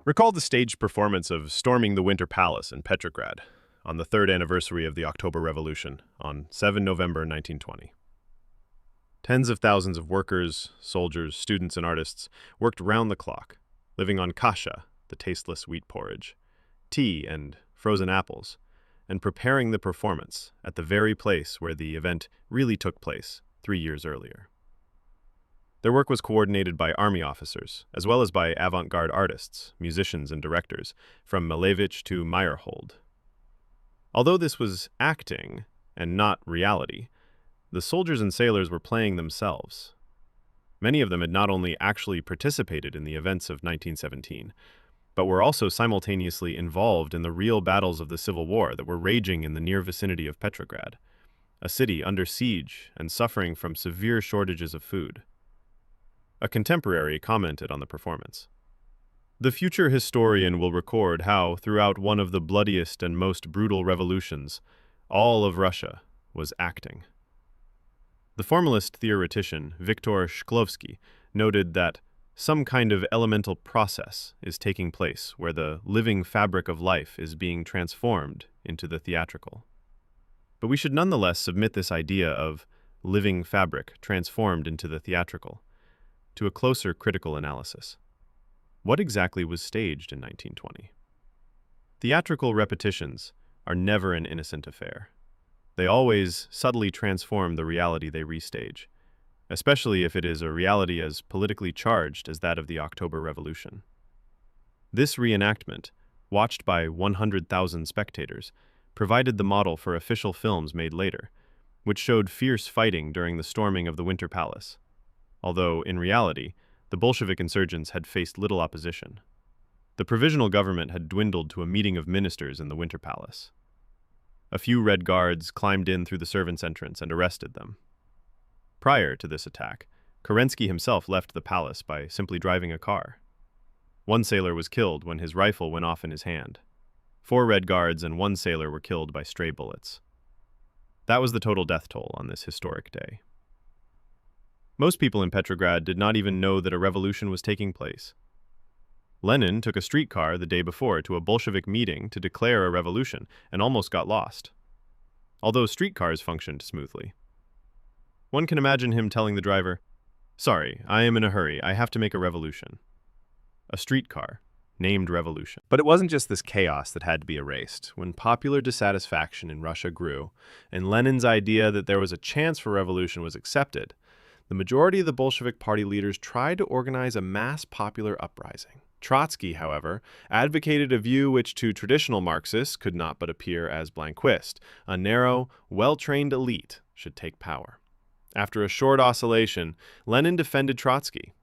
Recall the staged performance of storming the Winter Palace in Petrograd on the third anniversary of the October Revolution on 7 November 1920. Tens of thousands of workers, soldiers, students, and artists worked round the clock, living on kasha, the tasteless wheat porridge, tea and frozen apples, and preparing the performance at the very place where the event really took place 3 years earlier. Their work was coordinated by army officers, as well as by avant-garde artists, musicians, and directors, from Malevich to Meyerhold. Although this was acting, and not reality, the soldiers and sailors were playing themselves. Many of them had not only actually participated in the events of 1917, but were also simultaneously involved in the real battles of the Civil War that were raging in the near vicinity of Petrograd, a city under siege and suffering from severe shortages of food. A contemporary commented on the performance. The future historian will record how, throughout one of the bloodiest and most brutal revolutions, all of Russia was acting. The formalist theoretician Viktor Shklovsky noted that some kind of elemental process is taking place where the living fabric of life is being transformed into the theatrical. But we should nonetheless submit this idea of living fabric transformed into the theatrical to a closer critical analysis. What exactly was staged in 1920? Theatrical repetitions are never an innocent affair. They always subtly transform the reality they restage, especially if it is a reality as politically charged as that of the October Revolution. This reenactment, watched by 100,000 spectators, provided the model for official films made later, which showed fierce fighting during the storming of the Winter Palace. Although, in reality, the Bolshevik insurgents had faced little opposition. The provisional government had dwindled to a meeting of ministers in the Winter Palace. A few Red Guards climbed in through the servants' entrance and arrested them. Prior to this attack, Kerensky himself left the palace by simply driving a car. One sailor was killed when his rifle went off in his hand. 4 Red Guards and 1 sailor were killed by stray bullets. That was the total death toll on this historic day. Most people in Petrograd did not even know that a revolution was taking place. Lenin took a streetcar the day before to a Bolshevik meeting to declare a revolution and almost got lost, although streetcars functioned smoothly. One can imagine him telling the driver, "Sorry, I am in a hurry, I have to make a revolution." A streetcar, named revolution. But it wasn't just this chaos that had to be erased. When popular dissatisfaction in Russia grew, and Lenin's idea that there was a chance for revolution was accepted, the majority of the Bolshevik party leaders tried to organize a mass popular uprising. Trotsky, however, advocated a view which to traditional Marxists could not but appear as blanquist. A narrow, well-trained elite should take power. After a short oscillation, Lenin defended Trotsky.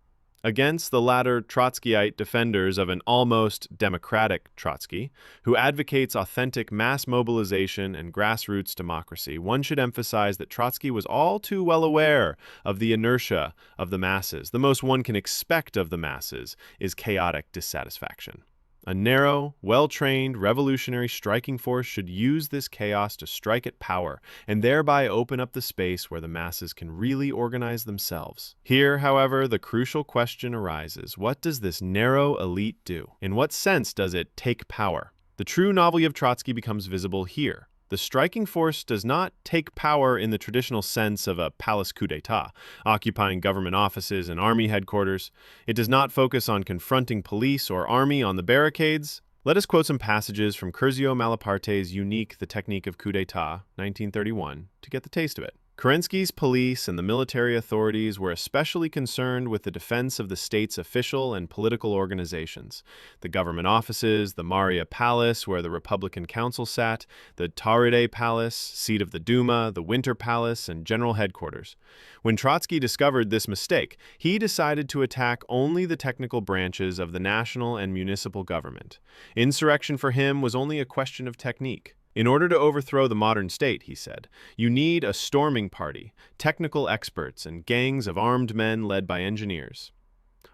Against the latter Trotskyite defenders of an almost democratic Trotsky, who advocates authentic mass mobilization and grassroots democracy, one should emphasize that Trotsky was all too well aware of the inertia of the masses. The most one can expect of the masses is chaotic dissatisfaction. A narrow, well-trained, revolutionary striking force should use this chaos to strike at power and thereby open up the space where the masses can really organize themselves. Here, however, the crucial question arises: what does this narrow elite do? In what sense does it take power? The true novelty of Trotsky becomes visible here. The striking force does not take power in the traditional sense of a palace coup d'etat, occupying government offices and army headquarters. It does not focus on confronting police or army on the barricades. Let us quote some passages from Curzio Malaparte's unique The Technique of Coup d'etat, 1931, to get the taste of it. Kerensky's police and the military authorities were especially concerned with the defense of the state's official and political organizations, the government offices, the Maria Palace, where the Republican Council sat, the Tauride Palace, seat of the Duma, the Winter Palace, and general headquarters. When Trotsky discovered this mistake, he decided to attack only the technical branches of the national and municipal government. Insurrection for him was only a question of technique. In order to overthrow the modern state, he said, you need a storming party, technical experts, and gangs of armed men led by engineers.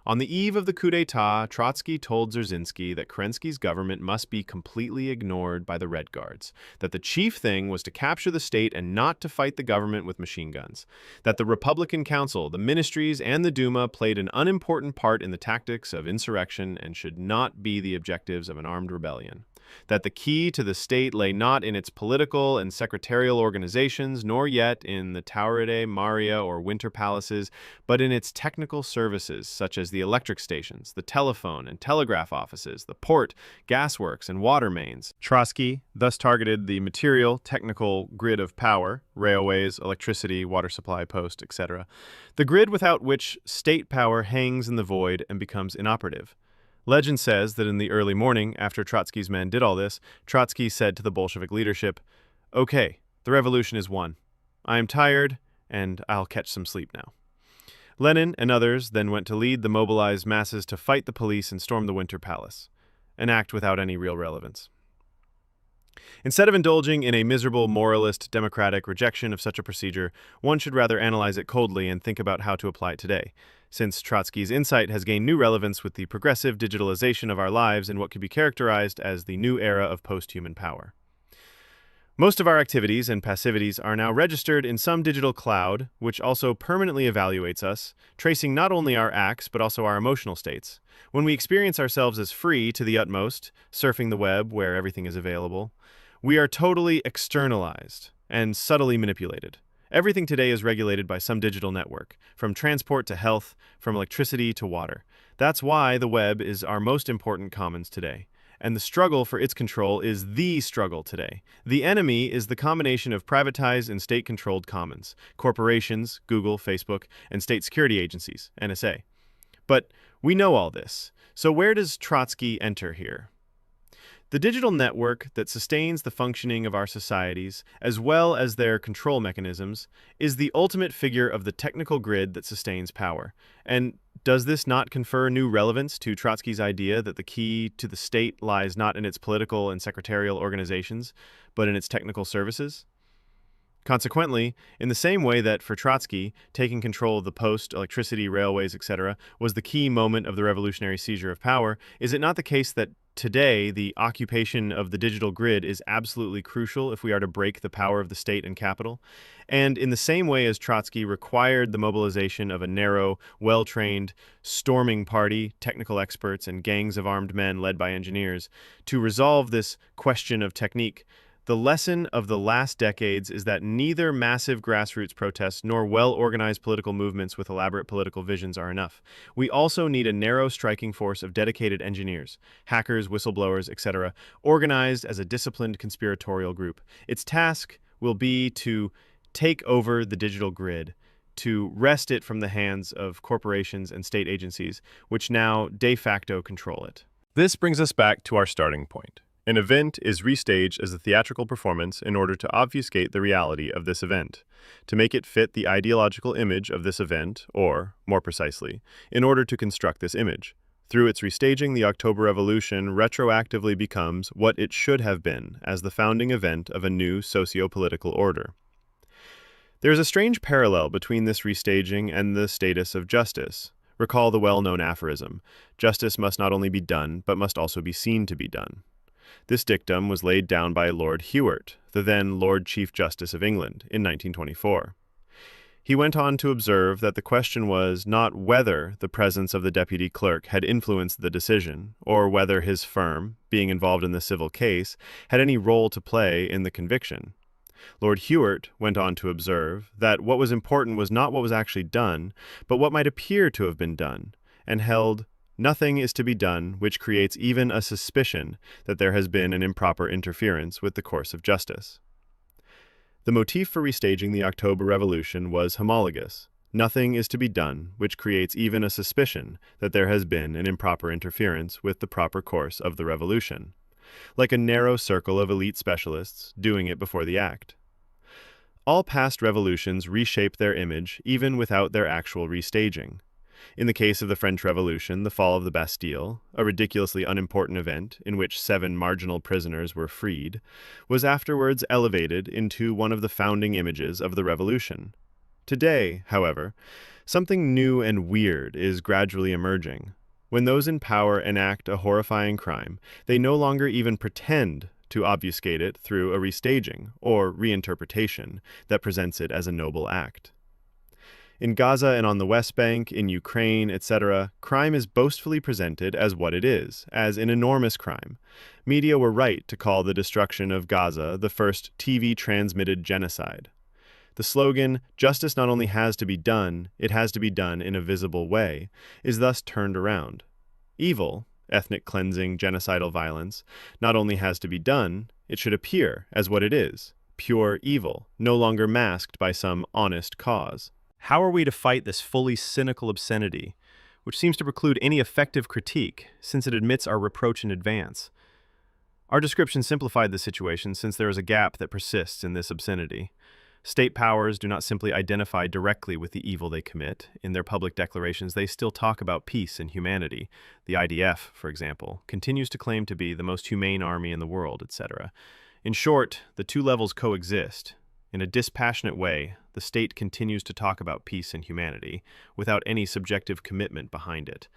On the eve of the coup d'etat, Trotsky told Dzerzhinsky that Kerensky's government must be completely ignored by the Red Guards, that the chief thing was to capture the state and not to fight the government with machine guns, that the Republican Council, the ministries, and the Duma played an unimportant part in the tactics of insurrection and should not be the objectives of an armed rebellion, that the key to the state lay not in its political and secretarial organizations, nor yet in the Tauride, Maria, or Winter Palaces, but in its technical services, such as the electric stations, the telephone and telegraph offices, the port, gasworks, and water mains. Trotsky thus targeted the material, technical grid of power, railways, electricity, water supply post, etc., the grid without which state power hangs in the void and becomes inoperative. Legend says that in the early morning, after Trotsky's men did all this, Trotsky said to the Bolshevik leadership, "Okay, the revolution is won. I am tired, and I'll catch some sleep now." Lenin and others then went to lead the mobilized masses to fight the police and storm the Winter Palace, an act without any real relevance. Instead of indulging in a miserable moralist democratic rejection of such a procedure, one should rather analyze it coldly and think about how to apply it today, since Trotsky's insight has gained new relevance with the progressive digitalization of our lives in what could be characterized as the new era of post-human power. Most of our activities and passivities are now registered in some digital cloud, which also permanently evaluates us, tracing not only our acts but also our emotional states. When we experience ourselves as free to the utmost, surfing the web where everything is available, we are totally externalized and subtly manipulated. Everything today is regulated by some digital network, from transport to health, from electricity to water. That's why the web is our most important commons today. And the struggle for its control is the struggle today. The enemy is the combination of privatized and state-controlled commons, corporations, Google, Facebook, and state security agencies, NSA. But we know all this. So where does Trotsky enter here? The digital network that sustains the functioning of our societies, as well as their control mechanisms, is the ultimate figure of the technical grid that sustains power. And does this not confer new relevance to Trotsky's idea that the key to the state lies not in its political and secretarial organizations, but in its technical services? Consequently, in the same way that for Trotsky, taking control of the post, electricity, railways, etc., was the key moment of the revolutionary seizure of power, is it not the case that today, the occupation of the digital grid is absolutely crucial if we are to break the power of the state and capital? And in the same way as Trotsky required the mobilization of a narrow, well-trained, storming party, technical experts, and gangs of armed men led by engineers, to resolve this question of technique, the lesson of the last decades is that neither massive grassroots protests nor well-organized political movements with elaborate political visions are enough. We also need a narrow striking force of dedicated engineers, hackers, whistleblowers, etc., organized as a disciplined conspiratorial group. Its task will be to take over the digital grid, to wrest it from the hands of corporations and state agencies, which now de facto control it. This brings us back to our starting point. An event is restaged as a theatrical performance in order to obfuscate the reality of this event, to make it fit the ideological image of this event, or, more precisely, in order to construct this image. Through its restaging, the October Revolution retroactively becomes what it should have been as the founding event of a new socio-political order. There is a strange parallel between this restaging and the status of justice. Recall the well-known aphorism, "Justice must not only be done, but must also be seen to be done." This dictum was laid down by Lord Hewart, the then Lord Chief Justice of England, in 1924. He went on to observe that the question was not whether the presence of the deputy clerk had influenced the decision, or whether his firm, being involved in the civil case, had any role to play in the conviction. Lord Hewart went on to observe that what was important was not what was actually done, but what might appear to have been done, and held, "Nothing is to be done which creates even a suspicion that there has been an improper interference with the course of justice." The motif for restaging the October Revolution was homologous. Nothing is to be done which creates even a suspicion that there has been an improper interference with the proper course of the revolution, like a narrow circle of elite specialists doing it before the act. All past revolutions reshape their image even without their actual restaging. In the case of the French Revolution, the fall of the Bastille, a ridiculously unimportant event in which 7 marginal prisoners were freed, was afterwards elevated into one of the founding images of the revolution. Today, however, Something new and weird is gradually emerging. When those in power enact a horrifying crime, they no longer even pretend to obfuscate it through a restaging or reinterpretation that presents it as a noble act. In Gaza and on the West Bank, in Ukraine, etc., crime is boastfully presented as what it is, as an enormous crime. Media were right to call the destruction of Gaza the first TV-transmitted genocide. The slogan, "Justice not only has to be done, it has to be done in a visible way," is thus turned around. Evil, ethnic cleansing, genocidal violence, not only has to be done, it should appear as what it is, pure evil, no longer masked by some honest cause. How are we to fight this fully cynical obscenity, which seems to preclude any effective critique, since it admits our reproach in advance? Our description simplified the situation since there is a gap that persists in this obscenity. State powers do not simply identify directly with the evil they commit. In their public declarations, they still talk about peace and humanity. The IDF, for example, continues to claim to be the most humane army in the world, etc. In short, the two levels coexist. In a dispassionate way, the state continues to talk about peace and humanity, without any subjective commitment behind it,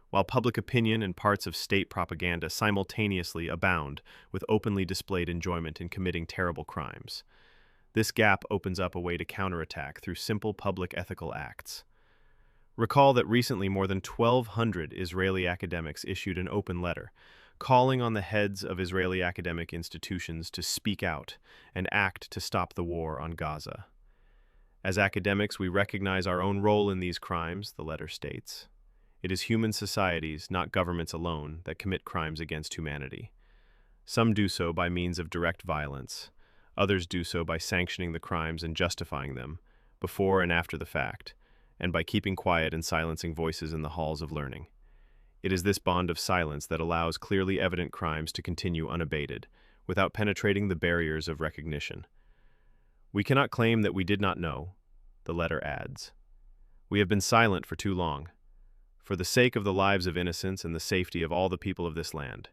while public opinion and parts of state propaganda simultaneously abound with openly displayed enjoyment in committing terrible crimes. This gap opens up a way to counterattack through simple public ethical acts. Recall that recently more than 1,200 Israeli academics issued an open letter, calling on the heads of Israeli academic institutions to speak out and act to stop the war on Gaza. As academics, we recognize our own role in these crimes, the letter states. It is human societies, not governments alone, that commit crimes against humanity. Some do so by means of direct violence. Others do so by sanctioning the crimes and justifying them, before and after the fact, and by keeping quiet and silencing voices in the halls of learning. It is this bond of silence that allows clearly evident crimes to continue unabated, without penetrating the barriers of recognition. We cannot claim that we did not know, the letter adds. We have been silent for too long, for the sake of the lives of innocents and the safety of all the people of this land.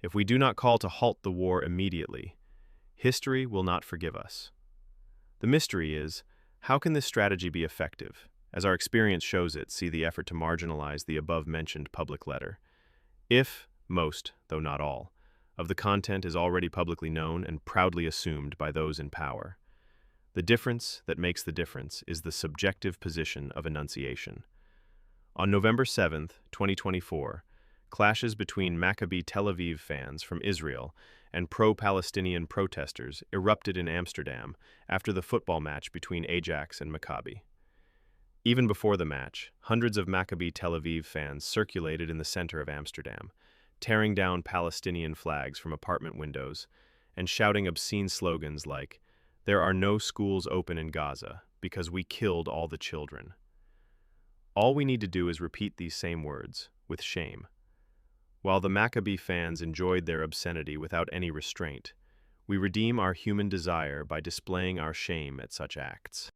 If we do not call to halt the war immediately, history will not forgive us. The mystery is, how can this strategy be effective? As our experience shows it, see the effort to marginalize the above-mentioned public letter. If most, though not all, of the content is already publicly known and proudly assumed by those in power, the difference that makes the difference is the subjective position of enunciation. On November 7, 2024, clashes between Maccabi Tel Aviv fans from Israel and pro-Palestinian protesters erupted in Amsterdam after the football match between Ajax and Maccabi. Even before the match, hundreds of Maccabi Tel Aviv fans circulated in the center of Amsterdam, tearing down Palestinian flags from apartment windows and shouting obscene slogans like, "There are no schools open in Gaza because we killed all the children." All we need to do is repeat these same words, with shame. While the Maccabi fans enjoyed their obscenity without any restraint, we redeem our human desire by displaying our shame at such acts.